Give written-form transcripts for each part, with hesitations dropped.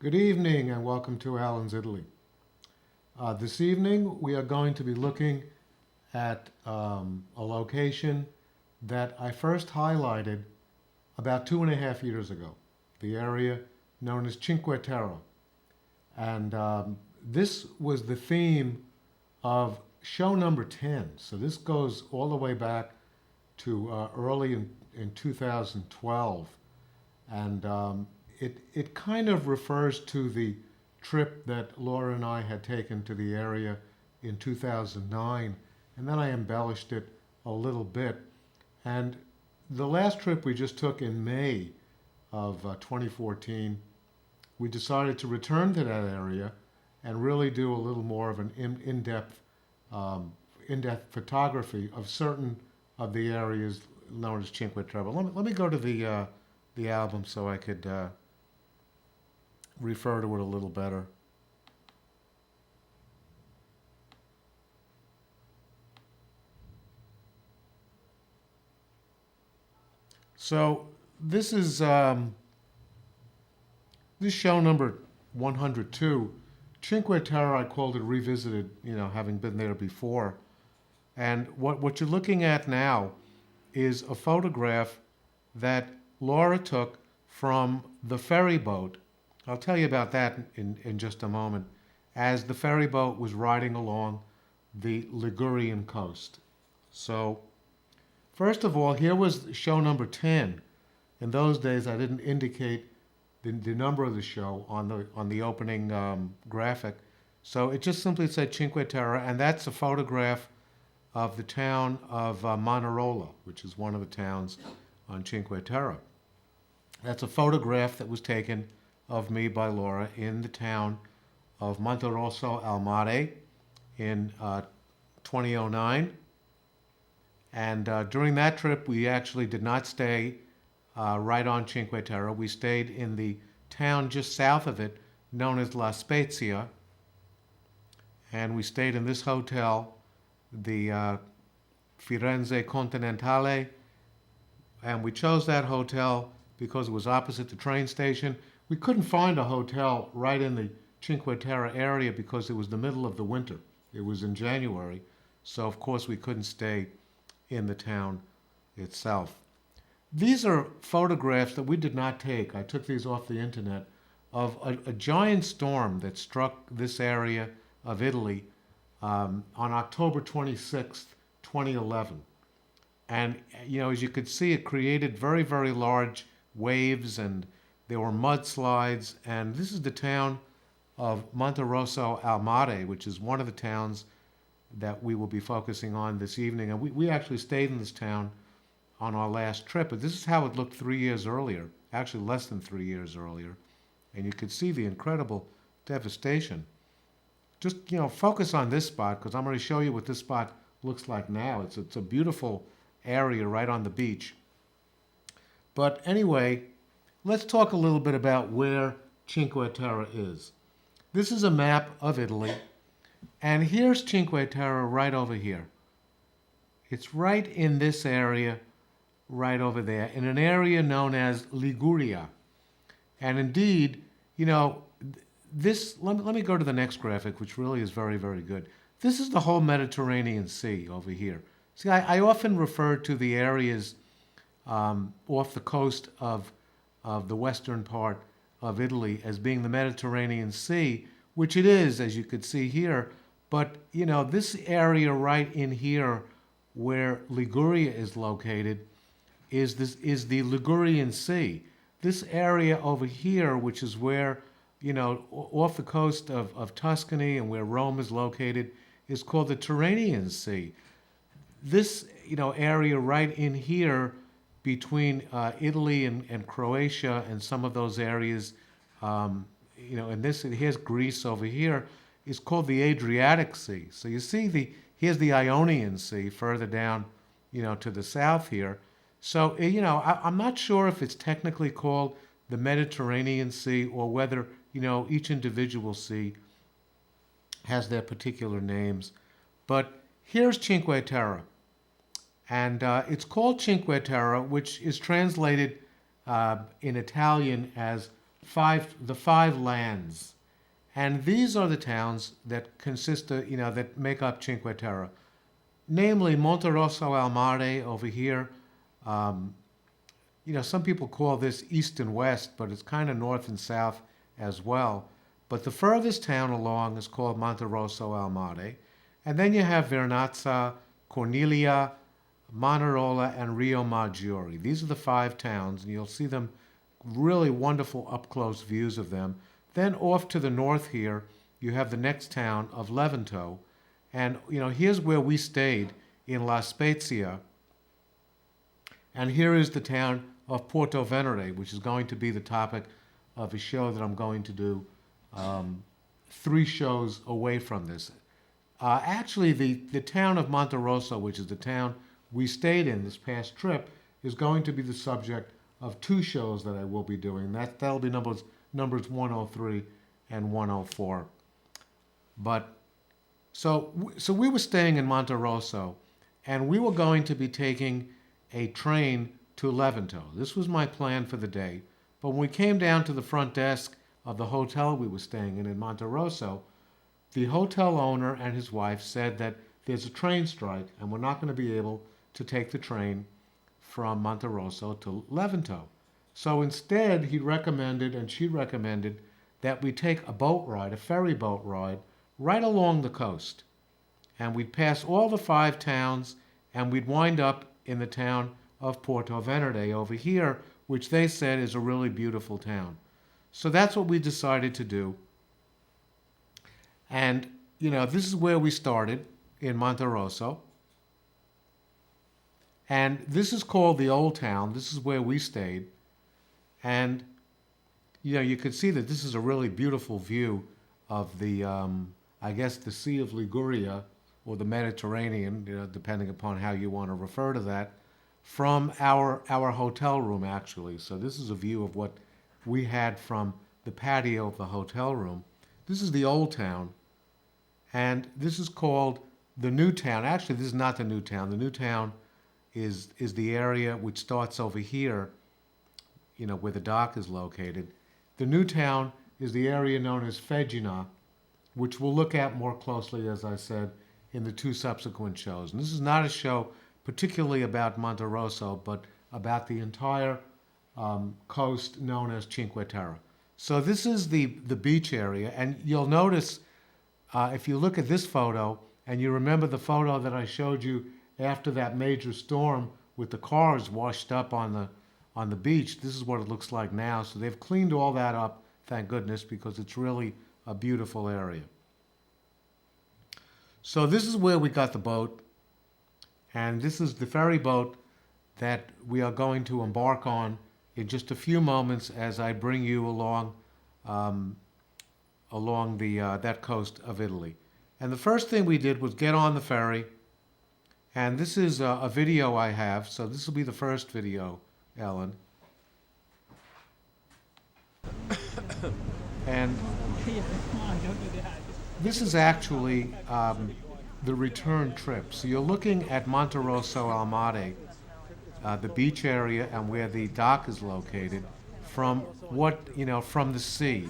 Good evening and welcome to Alan's Italy. This evening we are going to be looking at a location that I first highlighted about 2.5 years ago, the area known as Cinque Terre. And this was the theme of show number 10. So this goes all the way back to early in 2012. And it kind of refers to the trip that Laura and I had taken to the area in 2009, and then I embellished it a little bit. And the last trip we just took in May of 2014, we decided to return to that area and really do a little more of an in-depth photography of certain of the areas known as Cinque Terre. Let me go to the album so I could refer to it a little better. So this is this show number 102. Cinque Terre, I called it Revisited, having been there before. And what you're looking at now is a photograph that Laura took from the ferry boat. I'll tell you about that in just a moment, as the ferry boat was riding along the Ligurian Coast. So, first of all, here was show number 10. In those days, I didn't indicate the number of the show on the opening graphic. So it just simply said Cinque Terre, and that's a photograph of the town of Manarola, which is one of the towns on Cinque Terre. That's a photograph that was taken of me by Laura in the town of Monterosso al Mare in 2009. And during that trip, we actually did not stay right on Cinque Terre. We stayed in the town just south of it, known as La Spezia. And we stayed in this hotel, the Firenze Continentale. And we chose that hotel because it was opposite the train station. We couldn't find a hotel right in the Cinque Terre area because it was the middle of the winter. It was in January, so of course we couldn't stay in the town itself. These are photographs that we did not take. I took these off the internet of a giant storm that struck this area of Italy on October 26th, 2011. And, as you could see, it created very, very large waves, and there were mudslides. And this is the town of Monterosso al Mare, which is one of the towns that we will be focusing on this evening. And we actually stayed in this town on our last trip. But this is how it looked 3 years earlier, actually less than 3 years earlier. And you could see the incredible devastation. Just, focus on this spot, because I'm going to show you what this spot looks like now. It's a beautiful area right on the beach. But anyway, let's talk a little bit about where Cinque Terre is. This is a map of Italy, and here's Cinque Terre right over here. It's right in this area, right over there, in an area known as Liguria. And indeed, this, let me go to the next graphic, which really is very, very good. This is the whole Mediterranean Sea over here. See, I often refer to the areas off the coast of the western part of Italy as being the Mediterranean Sea, which it is, as you could see here. But, this area right in here where Liguria is located is the Ligurian Sea. This area over here, which is where, off the coast of Tuscany and where Rome is located, is called the Tyrrhenian Sea. This, area right in here between Italy and Croatia and some of those areas, and here's Greece over here, is called the Adriatic Sea. So you see here's the Ionian Sea further down, to the south here. So, I'm not sure if it's technically called the Mediterranean Sea or whether, each individual sea has their particular names. But here's Cinque Terre. And it's called Cinque Terre, which is translated in Italian as the five lands. And these are the towns that consist of, that make up Cinque Terre. Namely, Monterosso al Mare over here. Um, some people call this east and west, but it's kind of north and south as well. But the furthest town along is called Monterosso al Mare. And then you have Vernazza, Corniglia, Manarola, and Riomaggiore. These are the five towns, and you'll see them, really wonderful up-close views of them. Then off to the north here, you have the next town of Levanto. And, here's where we stayed in La Spezia. And here is the town of Porto Venere, which is going to be the topic of a show that I'm going to do 3 shows away from this. Actually, the town of Monterosso, which is the town we stayed in this past trip, is going to be the subject of 2 shows that I will be doing. That'll be numbers 103 and 104. But so we were staying in Monterosso, and we were going to be taking a train to Levanto. This was my plan for the day. But when we came down to the front desk of the hotel we were staying in Monterosso, the hotel owner and his wife said that there's a train strike and we're not going to be able to take the train from Monterosso to Levanto. So instead, he recommended, and she recommended, that we take a boat ride, a ferry boat ride, right along the coast. And we'd pass all the 5 towns, and we'd wind up in the town of Porto Venere over here, which they said is a really beautiful town. So that's what we decided to do. And, this is where we started, in Monterosso. And this is called the Old Town. This is where we stayed. And, you could see that this is a really beautiful view of the, the Sea of Liguria, or the Mediterranean, depending upon how you want to refer to that, from our hotel room, actually. So this is a view of what we had from the patio of the hotel room. This is the Old Town, and this is called the New Town. Actually, this is not the New Town. The New Town is the area which starts over here, where the dock is located. The New Town is the area known as Fegina, which we'll look at more closely, as I said, in the 2 subsequent shows. And this is not a show particularly about Monterosso, but about the entire coast known as Cinque Terre. So this is the beach area, and you'll notice, if you look at this photo, and you remember the photo that I showed you after that major storm with the cars washed up on the beach, this is what it looks like now. So they've cleaned all that up, thank goodness, because it's really a beautiful area. So this is where we got the boat, and this is the ferry boat that we are going to embark on in just a few moments as I bring you along that coast of Italy. And the first thing we did was get on the ferry, and this is a video I have, so this will be the first video, Ellen. And this is actually the return trip. So you're looking at Monterosso al Mare, the beach area, and where the dock is located, from from the sea.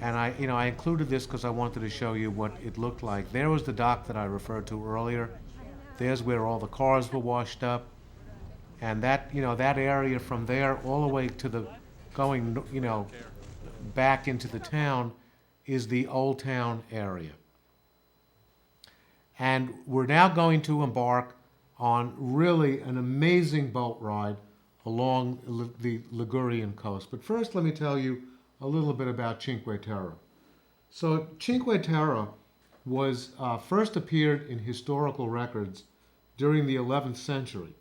And I included this because I wanted to show you what it looked like. There was the dock that I referred to earlier. There's where all the cars were washed up, and that area from there all the way to the going back into the town is the Old Town area. And we're now going to embark on really an amazing boat ride along the Ligurian coast. But first, let me tell you a little bit about Cinque Terre. So Cinque Terre was first appeared in historical records during the 11th century.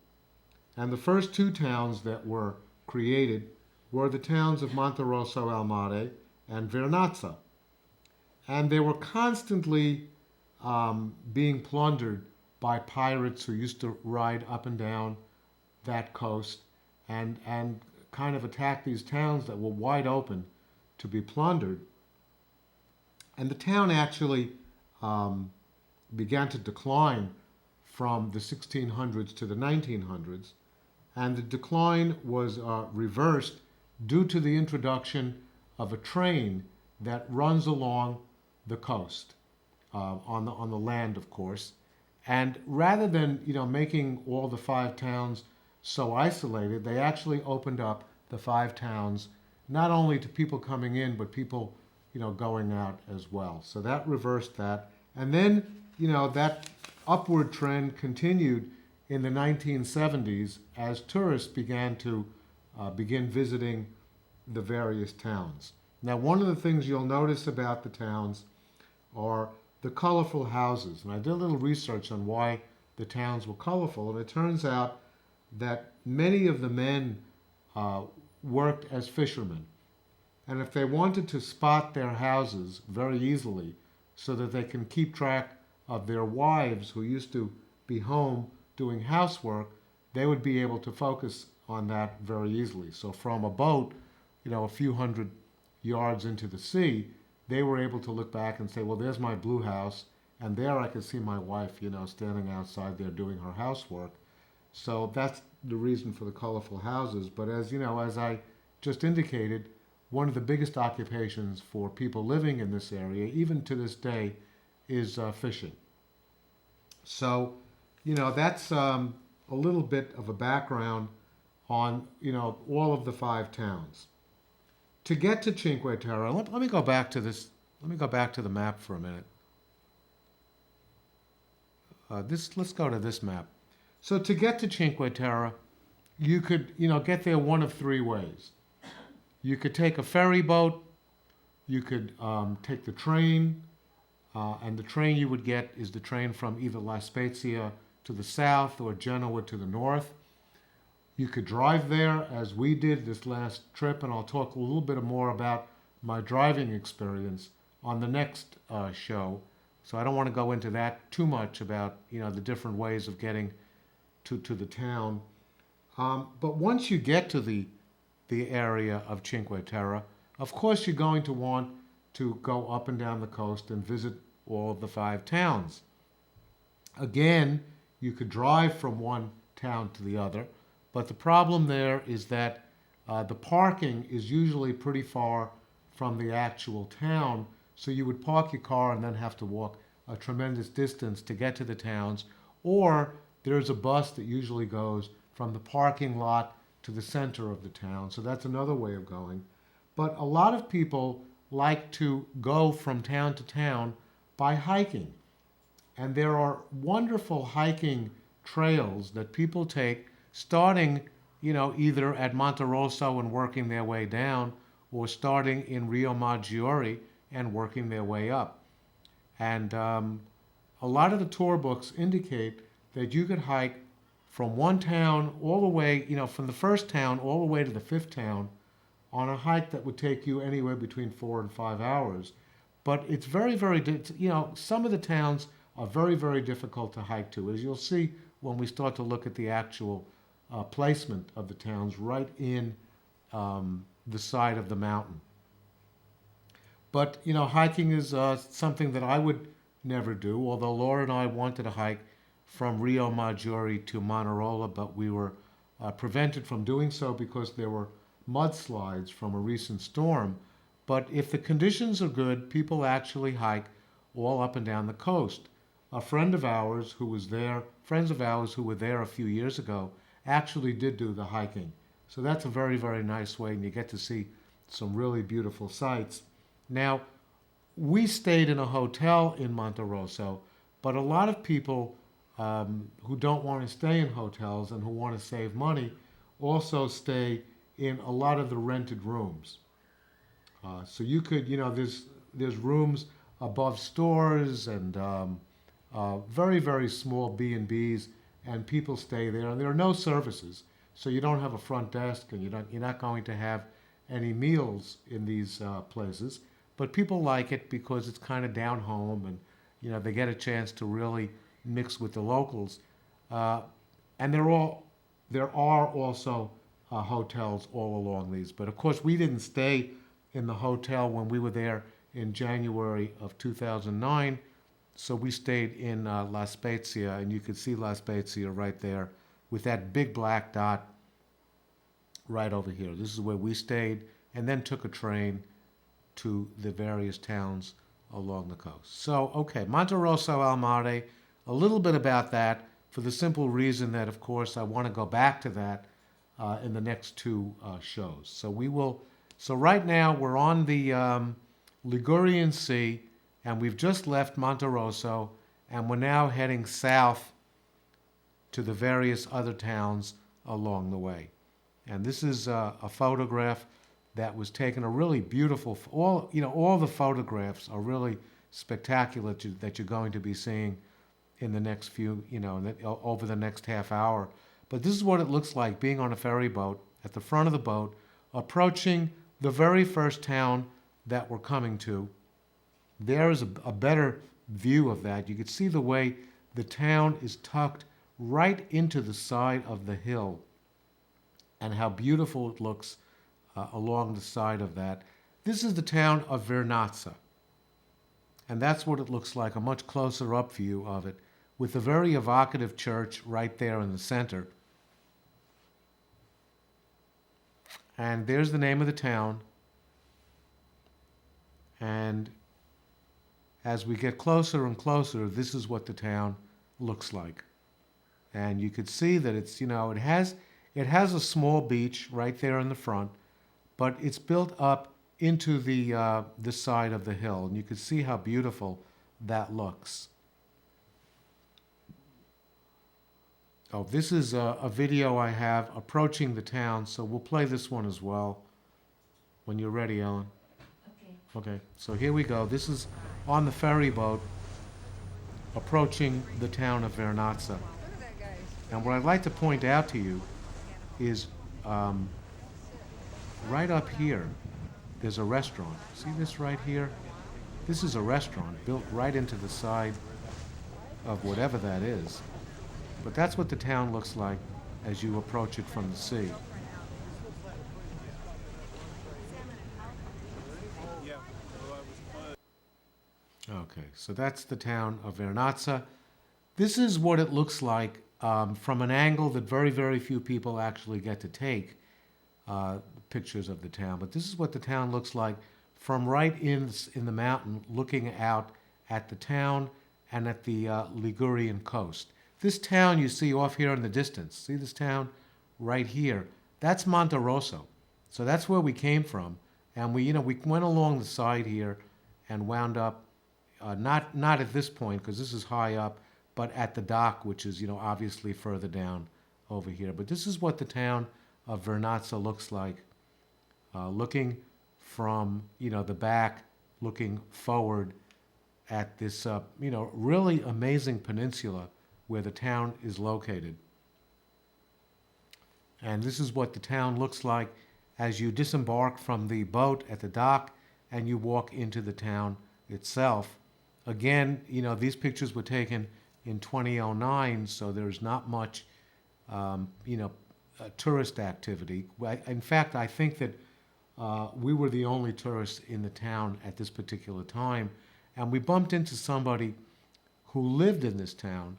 And the first 2 towns that were created were the towns of Monterosso al Mare and Vernazza. And they were constantly being plundered by pirates who used to ride up and down that coast and kind of attack these towns that were wide open to be plundered. And the town actually began to decline from the 1600s to the 1900s, and the decline was reversed due to the introduction of a train that runs along the coast, on the land, of course. And rather than making all the five towns so isolated, they actually opened up the five towns not only to people coming in but people going out as well. So that reversed that, and then that upward trend continued in the 1970s as tourists began to begin visiting the various towns. Now, one of the things you'll notice about the towns are the colorful houses. And I did a little research on why the towns were colorful, and it turns out that many of the men worked as fishermen. And if they wanted to spot their houses very easily so that they can keep track of their wives who used to be home doing housework, they would be able to focus on that very easily. So from a boat, a few hundred yards into the sea, they were able to look back and say, well, there's my blue house, and there I can see my wife, standing outside there doing her housework. So that's the reason for the colorful houses. But as as I just indicated, one of the biggest occupations for people living in this area, even to this day, is fishing. So, that's a little bit of a background on, all of the five towns. To get to Cinque Terre, let me go back to this. Let me go back to the map for a minute. Let's go to this map. So to get to Cinque Terre, you could, get there one of three ways. You could take a ferry boat, you could take the train, and the train you would get is the train from either La Spezia to the south or Genoa to the north. You could drive there, as we did this last trip, and I'll talk a little bit more about my driving experience on the next show. So I don't want to go into that too much about the different ways of getting to the town. But once you get to the area of Cinque Terre, of course you're going to want to go up and down the coast and visit all of the five towns. Again, you could drive from one town to the other, but the problem there is that the parking is usually pretty far from the actual town, so you would park your car and then have to walk a tremendous distance to get to the towns, or there's a bus that usually goes from the parking lot to the center of the town, so that's another way of going. But a lot of people like to go from town to town by hiking, and there are wonderful hiking trails that people take starting either at Monte Rosso and working their way down, or starting in Riomaggiore and working their way up. And a lot of the tour books indicate that you could hike from one town all the way, from the first town all the way to the fifth town on a hike that would take you anywhere between 4 and 5 hours. But it's very, very, some of the towns are very, very difficult to hike to, as you'll see when we start to look at the actual placement of the towns right in the side of the mountain. But, hiking is something that I would never do, although Laura and I wanted to hike from Riomaggiore to Manarola, but we were prevented from doing so because there were mudslides from a recent storm. But if the conditions are good, people actually hike all up and down the coast. A friend of ours who was there, friends of ours who were there a few years ago, actually did do the hiking. So that's a very, very nice way, and you get to see some really beautiful sights. Now, we stayed in a hotel in Monte Rosso, but a lot of people who don't want to stay in hotels and who want to save money also stay in a lot of the rented rooms. So you could, there's rooms above stores and very, very small B&Bs, and people stay there, and there are no services. So you don't have a front desk, and you're not going to have any meals in these places. But people like it because it's kind of down home, and they get a chance to really mix with the locals. And there are also hotels all along these. But of course, we didn't stay in the hotel when we were there in January of 2009. So we stayed in La Spezia, and you could see La Spezia right there with that big black dot right over here. This is where we stayed and then took a train to the various towns along the coast. So, okay, Monte Rosso al Mare, a little bit about that for the simple reason that, of course, I want to go back to that in the next two shows. So we will. So right now we're on the Ligurian Sea, and we've just left Monte Rosso, and we're now heading south to the various other towns along the way. And this is a photograph that was taken, a really beautiful, all the photographs are really spectacular that you're going to be seeing in the next few, over the next half hour. But this is what it looks like being on a ferry boat, at the front of the boat, approaching the very first town that we're coming to. There is a better view of that. You can see the way the town is tucked right into the side of the hill and how beautiful it looks along the side of that. This is the town of Vernazza. And that's what it looks like, a much closer up view of it, with a very evocative church right there in the center. And there's the name of the town. And as we get closer and closer, this is what the town looks like. And you could see that it's, it has a small beach right there in the front, but it's built up into the side of the hill, and you can see how beautiful that looks. Oh, this is a video I have approaching the town, so we'll play this one as well when you're ready, Ellen. Okay, so here we go. This is on the ferry boat approaching the town of Vernazza. And what I'd like to point out to you is right up here, there's a restaurant. See this right here? This is a restaurant built right into the side of whatever that is. But that's what the town looks like as you approach it from the sea. Okay, so that's the town of Vernazza. This is what it looks like from an angle that very, very few people actually get to take pictures of the town. But this is what the town looks like from right in the mountain, looking out at the town and at the Ligurian coast. This town you see off here in the distance, see this town right here? That's Monte Rosso. So that's where we came from. And we went along the side here and wound up, not at this point, because this is high up, but at the dock, which is, obviously further down over here. But this is what the town of Vernazza looks like, looking from, the back, looking forward at this, really amazing peninsula where the town is located. And this is what the town looks like as you disembark from the boat at the dock and you walk into the town itself. Again, these pictures were taken in 2009, so there's not much, tourist activity. In fact, I think that we were the only tourists in the town at this particular time, and we bumped into somebody who lived in this town,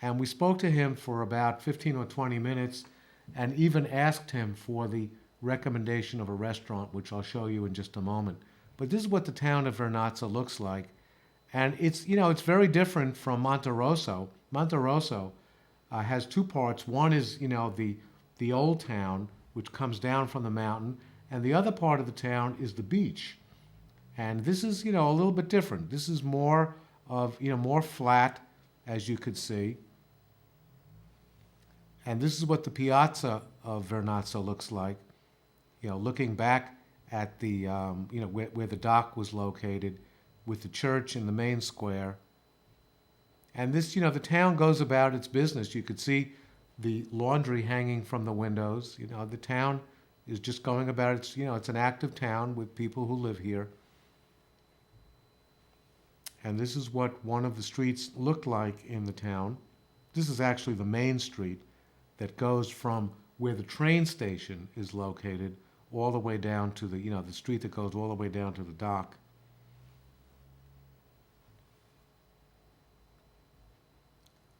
and we spoke to him for about 15 or 20 minutes and even asked him for the recommendation of a restaurant, which I'll show you in just a moment. But this is what the town of Vernazza looks like. And it's very different from Monte Rosso. Monte Rosso has two parts. One is, the old town, which comes down from the mountain, and the other part of the town is the beach. And this is, a little bit different. This is more of, more flat, as you could see. And this is what the piazza of Vernazza looks like, looking back at the, where the dock was located, with the church in the main square. And this, the town goes about its business. You could see the laundry hanging from the windows. The town is just going about its, it's an active town with people who live here. And this is what one of the streets looked like in the town. This is actually the main street that goes from where the train station is located all the way down to the, the street that goes all the way down to the dock.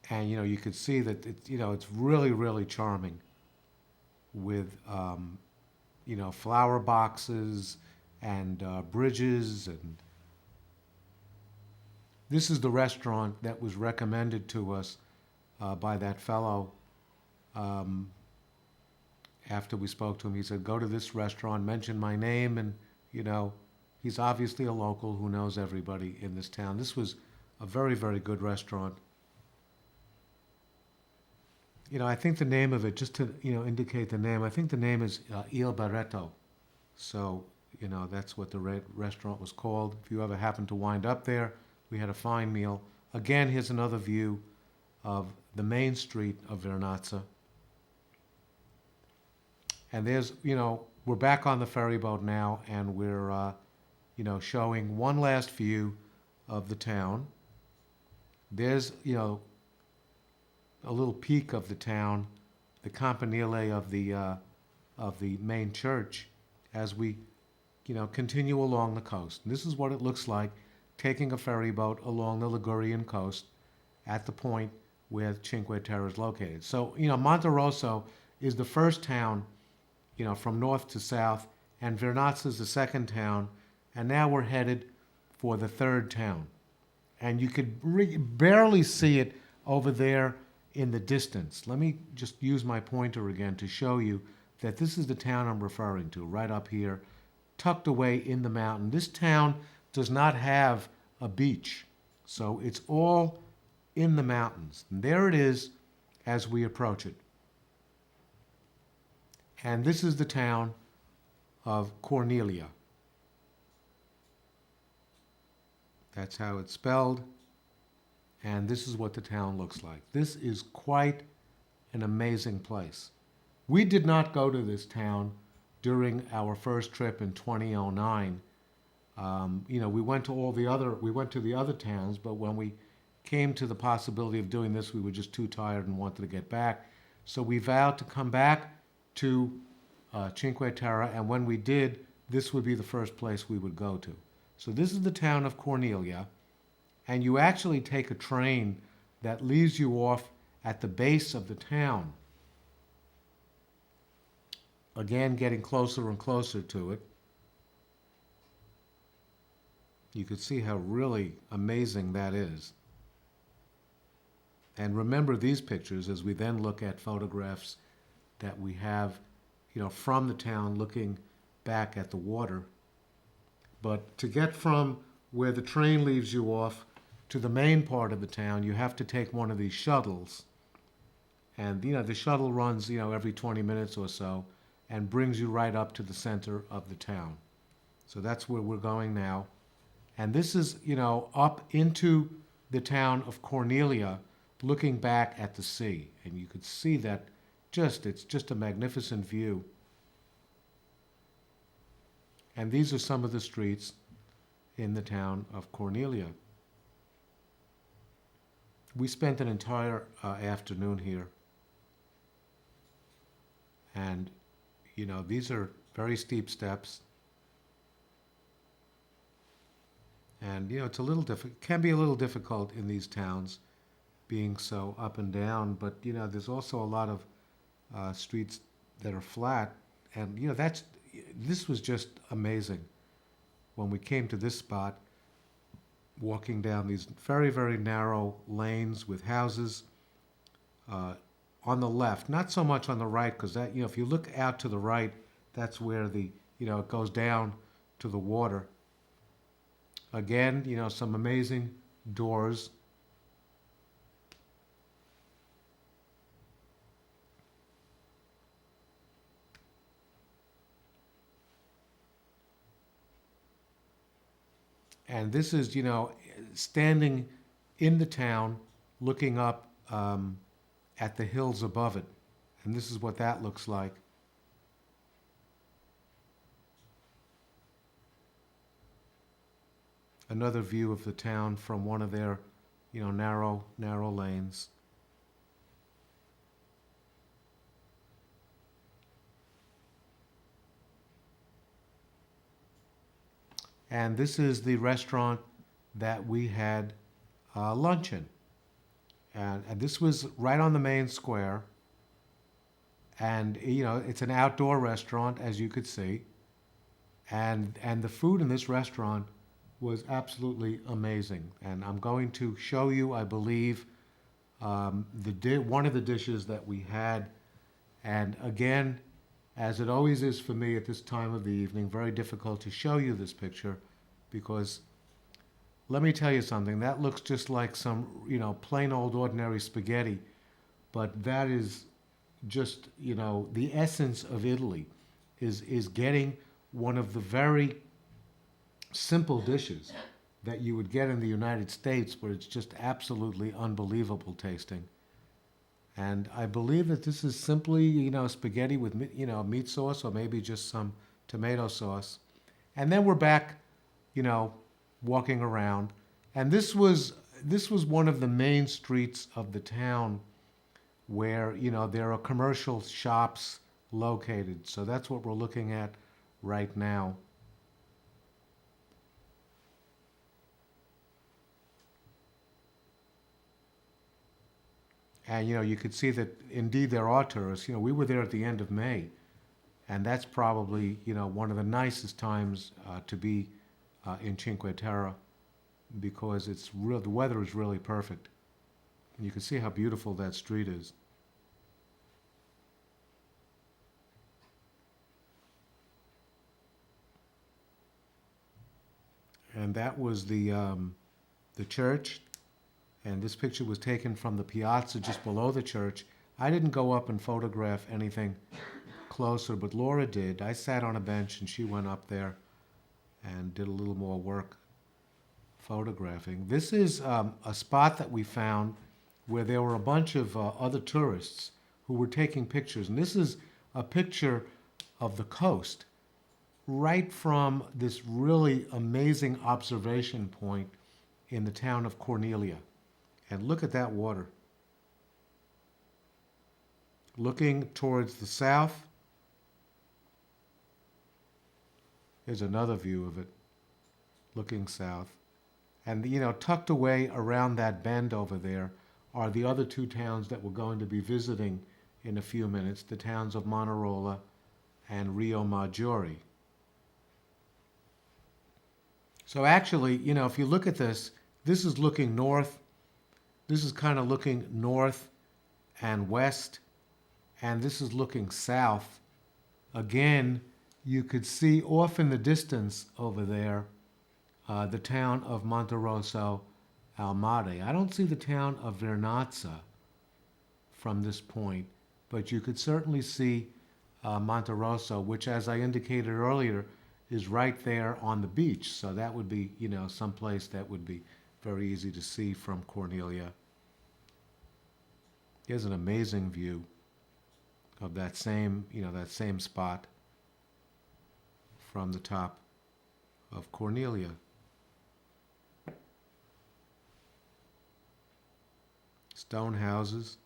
And, you could see that, it's really, really charming with, flower boxes and bridges. And this is the restaurant that was recommended to us by that fellow. Um, After we spoke to him, he said, go to this restaurant, mention my name, and, he's obviously a local who knows everybody in this town. This was a very, very good restaurant. I think the name of it, just to, indicate the name, I think the name is Il Barretto. So, that's what the restaurant was called. If you ever happen to wind up there, we had a fine meal. Again, here's another view of the main street of Vernazza. And there's, we're back on the ferry boat now, and we're, showing one last view of the town. There's, a little peek of the town, the campanile of the main church, as we, continue along the coast. And this is what it looks like taking a ferry boat along the Ligurian Coast at the point where Cinque Terre is located. So, Monterosso is the first town, from north to south, and Vernazza is the second town, and now we're headed for the third town. And you could barely see it over there in the distance. Let me just use my pointer again to show you that this is the town I'm referring to, right up here, tucked away in the mountain. This town does not have a beach, so it's all in the mountains. And there it is as we approach it. And this is the town of Corniglia. That's how it's spelled. And this is what the town looks like. This is quite an amazing place. We did not go to this town during our first trip in 2009. We went to the other towns, but when we came to the possibility of doing this, we were just too tired and wanted to get back. So we vowed to come back to Cinque Terre, and when we did, this would be the first place we would go to. So this is the town of Corniglia, and you actually take a train that leaves you off at the base of the town. Again, getting closer and closer to it. You could see how really amazing that is. And remember these pictures as we then look at photographs that we have, from the town looking back at the water. But to get from where the train leaves you off to the main part of the town, you have to take one of these shuttles. And, the shuttle runs, every 20 minutes or so and brings you right up to the center of the town. So that's where we're going now. And this is, up into the town of Corniglia, looking back at the sea. And you could see that it's just a magnificent view. And these are some of the streets in the town of Corniglia. We spent an entire afternoon here. And, these are very steep steps. And, it's can be a little difficult in these towns being so up and down, but, there's also a lot of streets that are flat. And, this was just amazing when we came to this spot, walking down these very, very narrow lanes with houses on the left, not so much on the right, because that, if you look out to the right, that's where it goes down to the water. Again, some amazing doors. And this is, standing in the town, looking up at the hills above it. And this is what that looks like. Another view of the town from one of their, narrow lanes. And this is the restaurant that we had lunch in. And this was right on the main square. And it's an outdoor restaurant, as you could see, and the food in this restaurant was absolutely amazing. And I'm going to show you, I believe, one of the dishes that we had. And again, as it always is for me at this time of the evening, very difficult to show you this picture because let me tell you something. That looks just like some, plain old ordinary spaghetti, but that is just, the essence of Italy is getting one of the very simple dishes that you would get in the United States, but it's just absolutely unbelievable tasting. And I believe that this is simply, spaghetti with, meat sauce or maybe just some tomato sauce. And then we're back, you know, walking around. And this was one of the main streets of the town where, there are commercial shops located. So that's what we're looking at right now. And, you could see that indeed there are tourists. We were there at the end of May, and that's probably, one of the nicest times to be in Cinque Terre because the weather is really perfect. And you can see how beautiful that street is. And that was the church. And this picture was taken from the piazza just below the church. I didn't go up and photograph anything closer, but Laura did. I sat on a bench and she went up there and did a little more work photographing. This is a spot that we found where there were a bunch of other tourists who were taking pictures. And this is a picture of the coast right from this really amazing observation point in the town of Corniglia. And look at that water. Looking towards the south, here's another view of it, looking south. And, tucked away around that bend over there are the other two towns that we're going to be visiting in a few minutes, the towns of Manarola and Riomaggiore. So actually, if you look at this is looking north. This is kind of looking north and west, and this is looking south. Again, you could see off in the distance over there the town of Monterosso al Mare. I don't see the town of Vernazza from this point, but you could certainly see Monterosso, which, as I indicated earlier, is right there on the beach. So that would be, someplace that would be very easy to see from Corniglia. Here's an amazing view of that same spot from the top of Corniglia. Stone houses.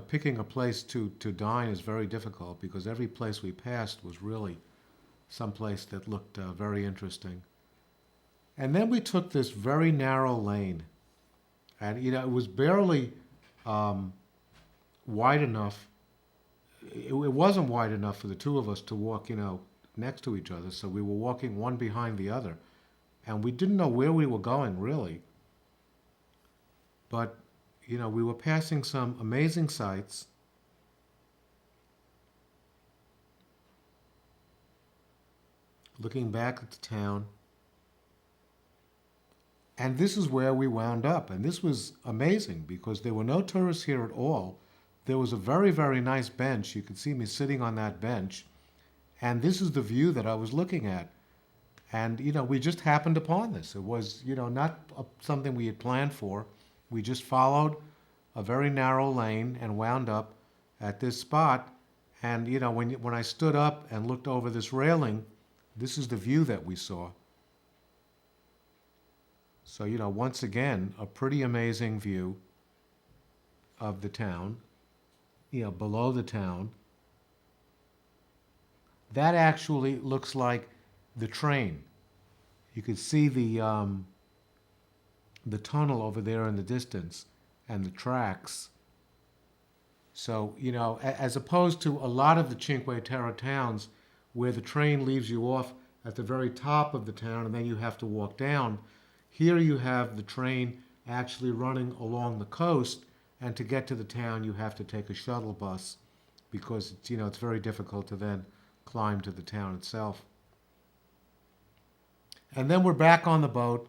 Picking a place to dine is very difficult because every place we passed was really someplace that looked very interesting. And then we took this very narrow lane. And, it was barely wide enough. It wasn't wide enough for the two of us to walk, next to each other. So we were walking one behind the other. And we didn't know where we were going, really. But, we were passing some amazing sights. Looking back at the town. And this is where we wound up. And this was amazing because there were no tourists here at all. There was a very, very nice bench. You could see me sitting on that bench. And this is the view that I was looking at. And, we just happened upon this. It was, not something we had planned for. We just followed a very narrow lane and wound up at this spot. And, when I stood up and looked over this railing, this is the view that we saw. So, once again, a pretty amazing view of the town, below the town. That actually looks like the train. You could see the tunnel over there in the distance and the tracks. So, as opposed to a lot of the Cinque Terre towns where the train leaves you off at the very top of the town and then you have to walk down, here you have the train actually running along the coast, and to get to the town you have to take a shuttle bus because it's very difficult to then climb to the town itself. And then we're back on the boat,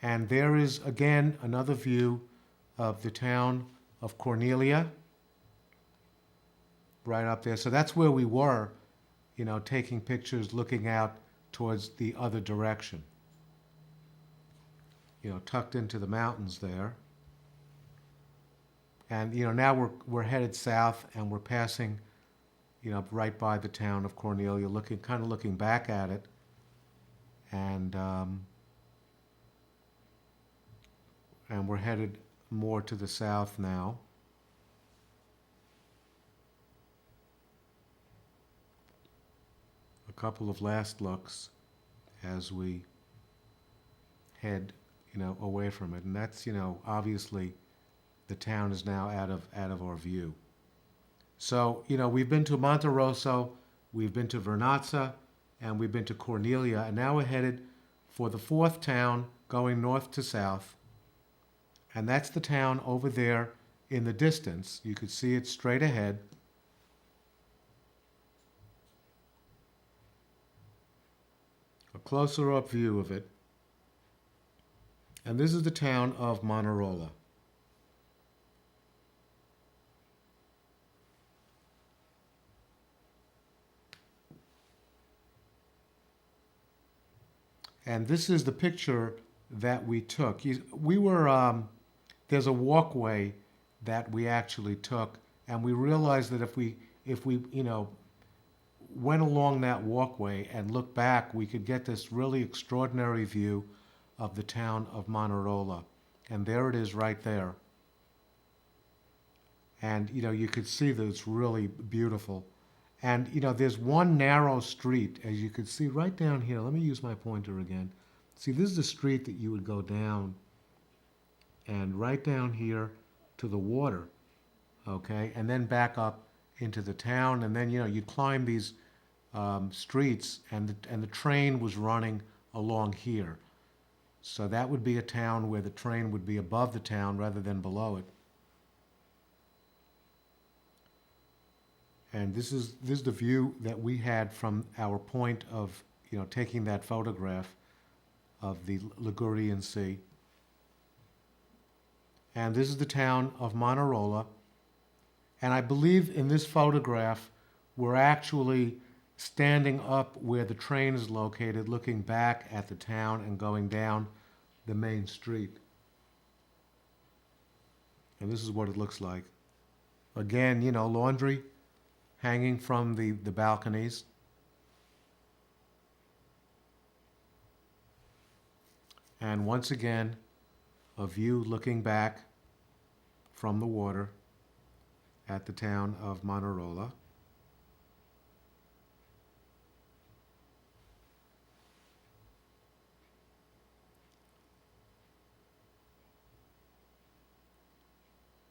and there is again another view of the town of Corniglia right up there. So that's where we were, taking pictures looking out towards the other direction, tucked into the mountains there. And now we're headed south, and we're passing right by the town of Corniglia, looking back at it. And we're headed more to the south now. A couple of last looks as we head, away from it. And that's, obviously the town is now out of our view. So, we've been to Monte Rosso, we've been to Vernazza, and we've been to Corniglia, and now we're headed for the fourth town going north to south. And that's the town over there in the distance. You could see it straight ahead. A closer up view of it. And this is the town of Manarola. And this is the picture that we took. We were, there's a walkway that we actually took, and we realized that if we went along that walkway and looked back, we could get this really extraordinary view of the town of Manarola. And there it is right there. And, you could see that it's really beautiful. And, there's one narrow street, as you can see right down here. Let me use my pointer again. See, this is the street that you would go down, and right down here to the water, okay? And then back up into the town, and then, you'd climb these streets, and the train was running along here. So that would be a town where the train would be above the town rather than below it. And this is the view that we had from our point of, taking that photograph of the Ligurian Sea. And this is the town of Manarola. And I believe in this photograph, we're actually standing up where the train is located, looking back at the town and going down the main street. And this is what it looks like. Again, laundry hanging from the balconies. And once again, a view looking back from the water at the town of Manarola.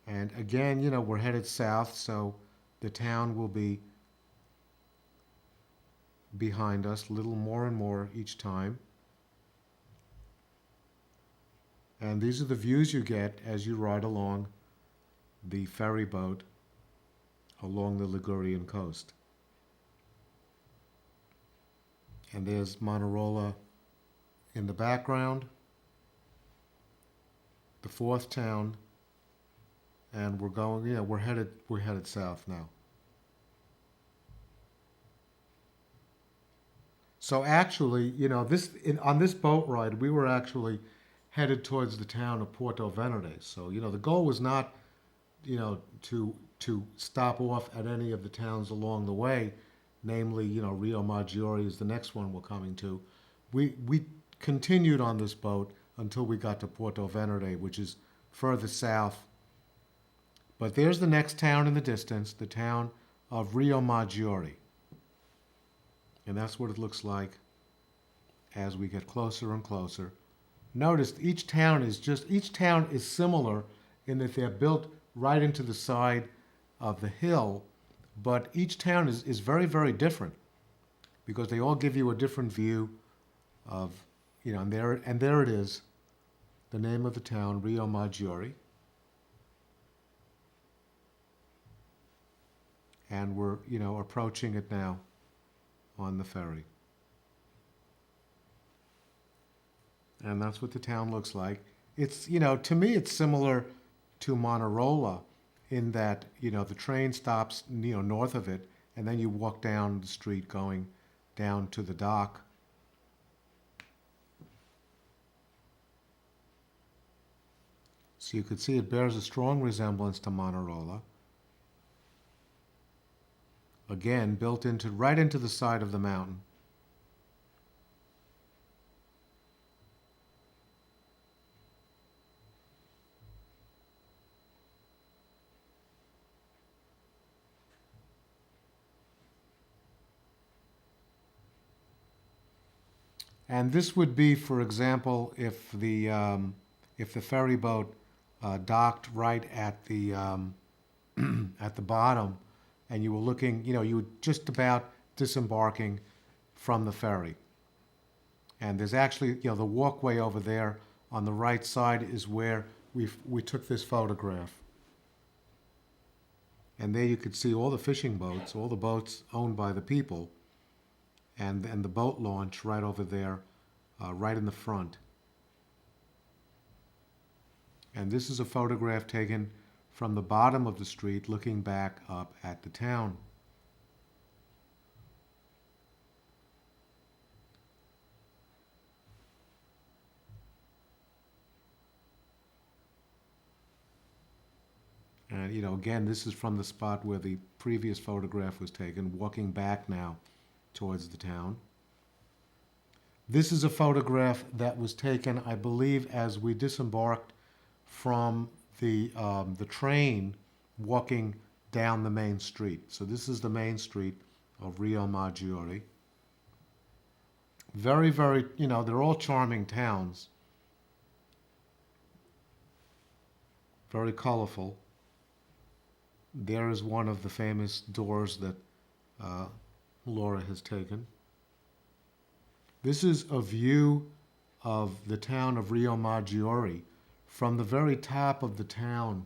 And again, we're headed south, so the town will be behind us a little more and more each time. And these are the views you get as you ride along the ferry boat along the Ligurian coast. And there's Manarola in the background, the fourth town, and we're going, we're headed south now. So actually, on this boat ride, we were actually headed towards the town of Porto Venere. So, the goal was not, to stop off at any of the towns along the way, namely, Riomaggiore is the next one we're coming to. We continued on this boat until we got to Porto Venere, which is further south. But there's the next town in the distance, the town of Riomaggiore. And that's what it looks like as we get closer and closer. Notice each town is similar in that they're built right into the side of the hill, but each town is very, very different because they all give you a different view of, and there it is, the name of the town, Riomaggiore. And we're, approaching it now on the ferry. And that's what the town looks like. It's, to me, it's similar to Manarola in that, the train stops, north of it, and then you walk down the street going down to the dock. So you could see it bears a strong resemblance to Manarola. Again, built right into the side of the mountain. And this would be, for example, if the ferry boat docked right at the at the bottom, and you were looking, you were just about disembarking from the ferry. And there's actually, the walkway over there on the right side is where we took this photograph. And there you could see all the fishing boats, all the boats owned by the people, and the boat launch right over there, right in the front. And this is a photograph taken from the bottom of the street looking back up at the town. And, again, this is from the spot where the previous photograph was taken, walking back now towards the town. This is a photograph that was taken, I believe, as we disembarked from the train walking down the main street. So this is the main street of Riomaggiore. Very, very, they're all charming towns. Very colorful. There is one of the famous doors that Laura has taken. This is a view of the town of Riomaggiore from the very top of the town.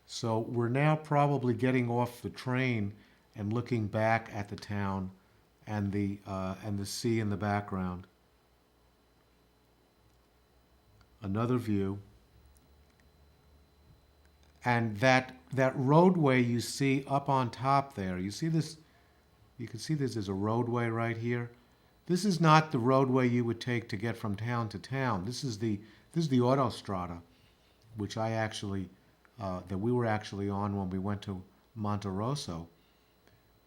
So we're now probably getting off the train and looking back at the town and the sea in the background. Another view. And that roadway you see up on top there, you see this, you can see there's a roadway right here. This is not the roadway you would take to get from town to town. This is the autostrada, which that we were actually on when we went to Monte Rosso.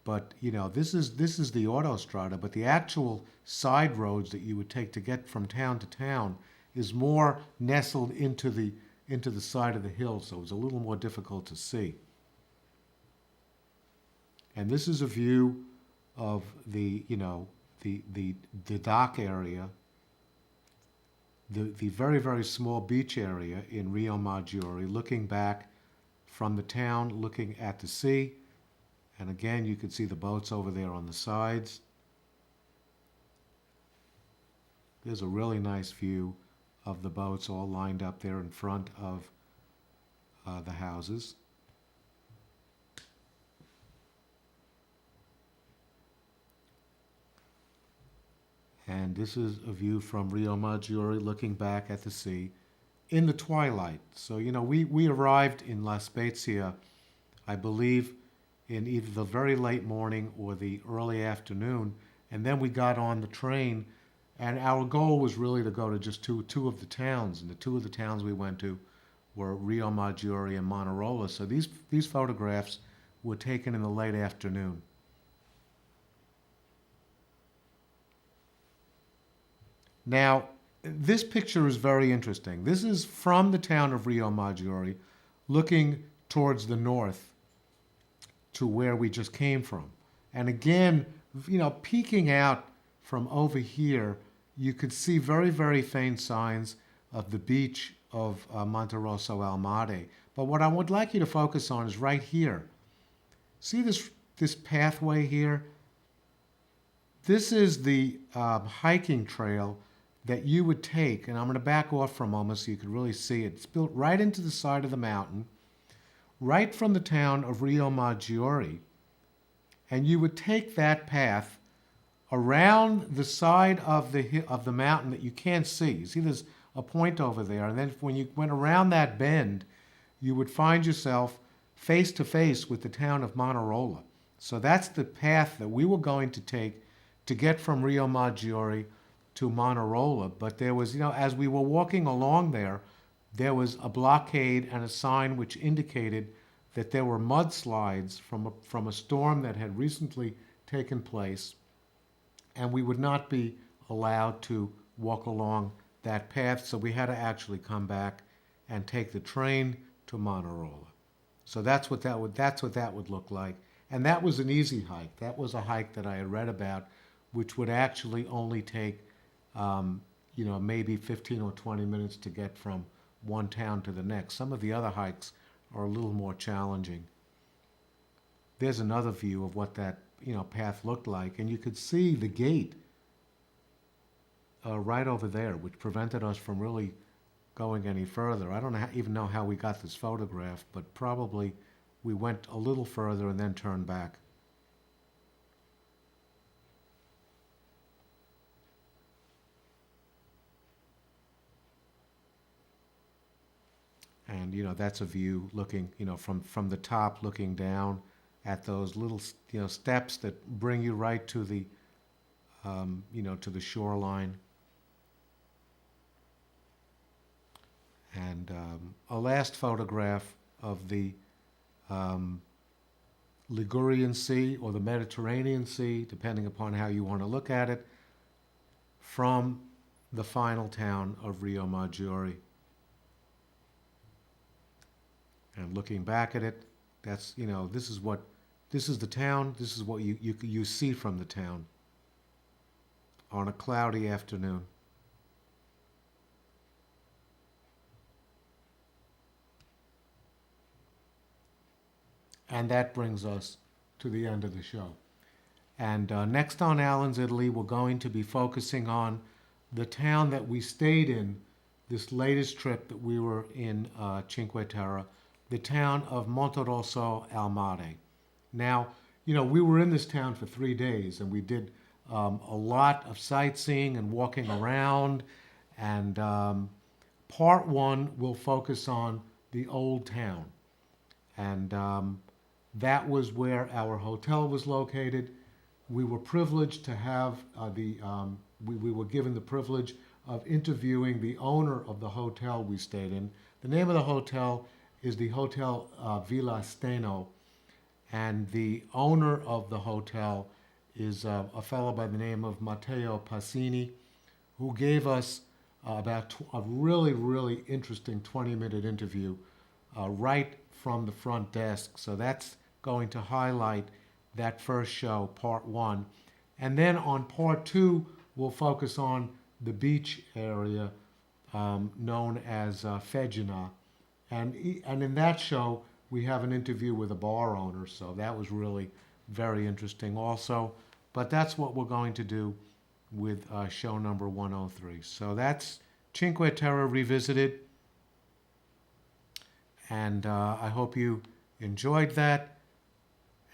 But, this is the autostrada, but the actual side roads that you would take to get from town to town is more nestled into the side of the hill, so it's a little more difficult to see. And this is a view of the dock area, the very, very small beach area in Riomaggiore, looking back from the town, looking at the sea. And again, you can see the boats over there on the sides. There's a really nice view of the boats all lined up there in front of the houses. And this is a view from Riomaggiore looking back at the sea in the twilight. So, we arrived in La Spezia, I believe, in either the very late morning or the early afternoon, and then we got on the train, and our goal was really to go to just two of the towns, and the two of the towns we went to were Riomaggiore and Manarola. So these photographs were taken in the late afternoon. Now, this picture is very interesting. This is from the town of Riomaggiore, looking towards the north to where we just came from. And again, peeking out from over here, you could see very, very faint signs of the beach of Monte Rosso al Mare. But what I would like you to focus on is right here. See this pathway here? This is the hiking trail that you would take, and I'm going to back off for a moment so you can really see it. It's built right into the side of the mountain, right from the town of Riomaggiore, and you would take that path around the side of the mountain that you can't see. You see, there's a point over there, and then when you went around that bend, you would find yourself face to face with the town of Manarola. So that's the path that we were going to take to get from Riomaggiore to Manarola. But there was, as we were walking along there, there was a blockade and a sign which indicated that there were mudslides from a storm that had recently taken place, and we would not be allowed to walk along that path, so we had to actually come back and take the train to Manarola. So that's what that would look like. And that was an easy hike. That was a hike that I had read about, which would actually only take, maybe 15 or 20 minutes to get from one town to the next. Some of the other hikes are a little more challenging. There's another view of what that path looked like, and you could see the gate right over there, which prevented us from really going any further. I don't even know how we got this photograph, but probably we went a little further and then turned back. And that's a view looking, from the top, looking down at those little, steps that bring you right to the, to the shoreline. And a last photograph of the Ligurian Sea or the Mediterranean Sea, depending upon how you want to look at it, from the final town of Riomaggiore. And looking back at it, that's, this is the town, this is what you see from the town on a cloudy afternoon. And that brings us to the end of the show. And next on Alan's Italy, we're going to be focusing on the town that we stayed in this latest trip that we were in Cinque Terre, the town of Monterosso al Mare. Now, we were in this town for 3 days, and we did a lot of sightseeing and walking around. And part one will focus on the old town. And that was where our hotel was located. We were privileged to have we were given the privilege of interviewing the owner of the hotel we stayed in. The name of the hotel is the Hotel Villa Steno, and the owner of the hotel is a fellow by the name of Matteo Passini, who gave us about a really, really interesting 20-minute interview right from the front desk. So that's going to highlight that first show, part one. And then on part two, we'll focus on the beach area known as Fegina. And in that show, we have an interview with a bar owner, so that was really very interesting also. But that's what we're going to do with show number 103. So that's Cinque Terre Revisited. And I hope you enjoyed that.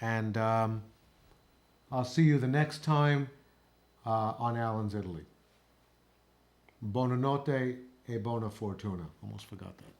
And I'll see you the next time on Alan's Italy. Buonanotte e buona fortuna. Almost forgot that.